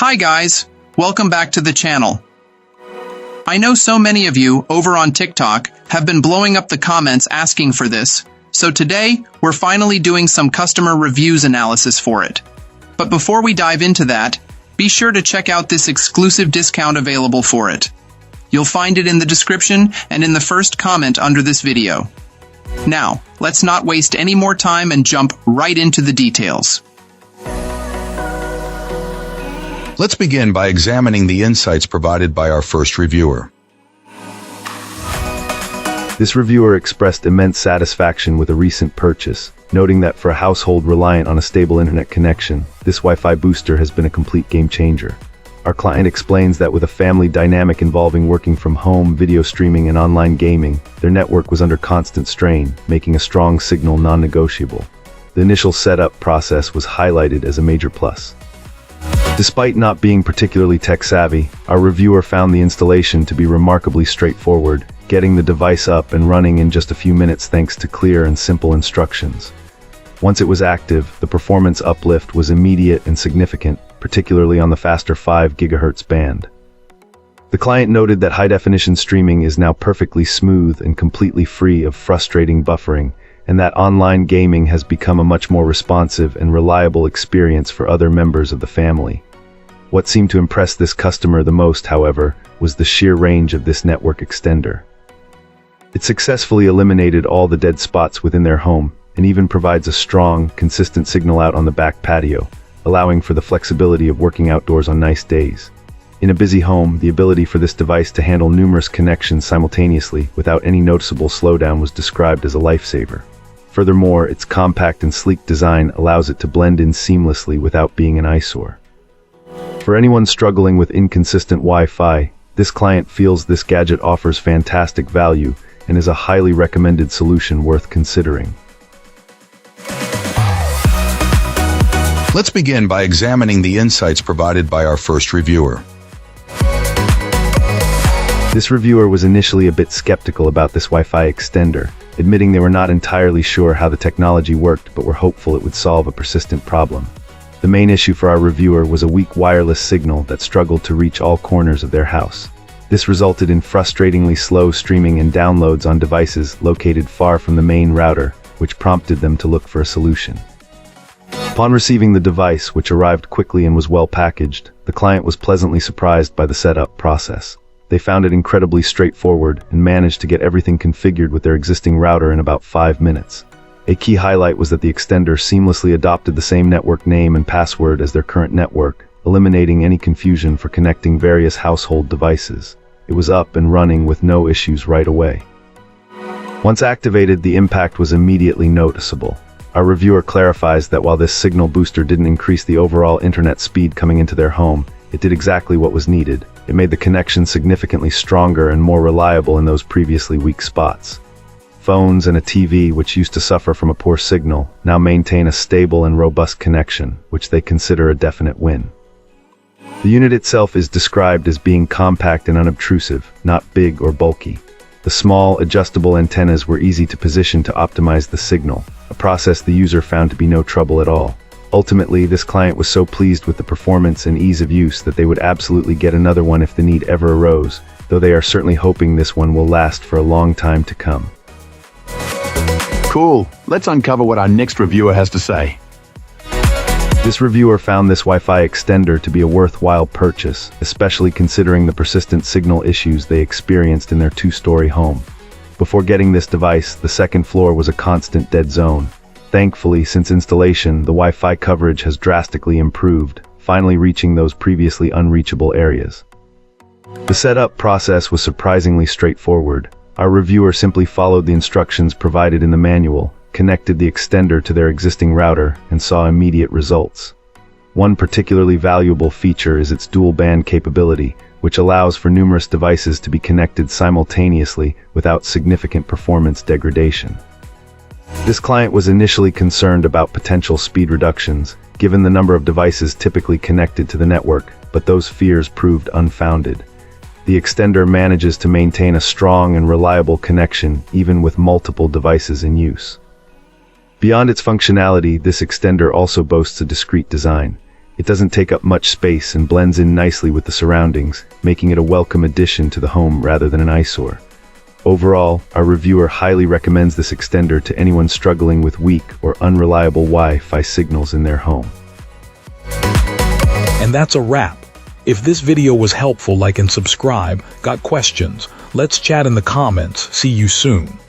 Hi guys, welcome back to the channel. I know so many of you over on TikTok have been blowing up the comments asking for this, so today we're finally doing some customer reviews analysis for it. But before we dive into that, be sure to check out this exclusive discount available for it. You'll find it in the description and in the first comment under this video. Now, let's not waste any more time and jump right into the details. Let's begin by examining the insights provided by our first reviewer. This reviewer expressed immense satisfaction with a recent purchase, noting that for a household reliant on a stable internet connection, this Wi-Fi booster has been a complete game changer. Our client explains that with a family dynamic involving working from home, video streaming, and online gaming, their network was under constant strain, making a strong signal non-negotiable. The initial setup process was highlighted as a major plus. Despite not being particularly tech-savvy, our reviewer found the installation to be remarkably straightforward, getting the device up and running in just a few minutes thanks to clear and simple instructions. Once it was active, the performance uplift was immediate and significant, particularly on the faster 5 GHz band. The client noted that high-definition streaming is now perfectly smooth and completely free of frustrating buffering, and that online gaming has become a much more responsive and reliable experience for other members of the family. What seemed to impress this customer the most, however, was the sheer range of this network extender. It successfully eliminated all the dead spots within their home, and even provides a strong, consistent signal out on the back patio, allowing for the flexibility of working outdoors on nice days. In a busy home, the ability for this device to handle numerous connections simultaneously without any noticeable slowdown was described as a lifesaver. Furthermore, its compact and sleek design allows it to blend in seamlessly without being an eyesore. For anyone struggling with inconsistent Wi-Fi, this client feels this gadget offers fantastic value and is a highly recommended solution worth considering. Let's begin by examining the insights provided by our first reviewer. This reviewer was initially a bit skeptical about this Wi-Fi extender, admitting they were not entirely sure how the technology worked but were hopeful it would solve a persistent problem. The main issue for our reviewer was a weak wireless signal that struggled to reach all corners of their house. This resulted in frustratingly slow streaming and downloads on devices located far from the main router, which prompted them to look for a solution. Upon receiving the device, which arrived quickly and was well packaged, the client was pleasantly surprised by the setup process. They found it incredibly straightforward and managed to get everything configured with their existing router in about 5 minutes. A key highlight was that the extender seamlessly adopted the same network name and password as their current network, eliminating any confusion for connecting various household devices. It was up and running with no issues right away. Once activated, the impact was immediately noticeable. Our reviewer clarifies that while this signal booster didn't increase the overall internet speed coming into their home, it did exactly what was needed. It made the connection significantly stronger and more reliable in those previously weak spots. Phones and a TV, which used to suffer from a poor signal, now maintain a stable and robust connection, which they consider a definite win. The unit itself is described as being compact and unobtrusive, not big or bulky. The small, adjustable antennas were easy to position to optimize the signal, a process the user found to be no trouble at all. Ultimately, this client was so pleased with the performance and ease of use that they would absolutely get another one if the need ever arose, though they are certainly hoping this one will last for a long time to come. Cool. Let's uncover what our next reviewer has to say. This reviewer found this Wi-Fi extender to be a worthwhile purchase, especially considering the persistent signal issues they experienced in their 2-story home. Before getting this device, the second floor was a constant dead zone. Thankfully, since installation, the Wi-Fi coverage has drastically improved, finally reaching those previously unreachable areas. The setup process was surprisingly straightforward. Our reviewer simply followed the instructions provided in the manual, connected the extender to their existing router, and saw immediate results. One particularly valuable feature is its dual-band capability, which allows for numerous devices to be connected simultaneously without significant performance degradation. This client was initially concerned about potential speed reductions, given the number of devices typically connected to the network, but those fears proved unfounded. The extender manages to maintain a strong and reliable connection even with multiple devices in use. Beyond its functionality, this extender also boasts a discreet design. It doesn't take up much space and blends in nicely with the surroundings, making it a welcome addition to the home rather than an eyesore. Overall, our reviewer highly recommends this extender to anyone struggling with weak or unreliable Wi-Fi signals in their home. And that's a wrap. If this video was helpful, like and subscribe. Got questions? Let's chat in the comments. See you soon.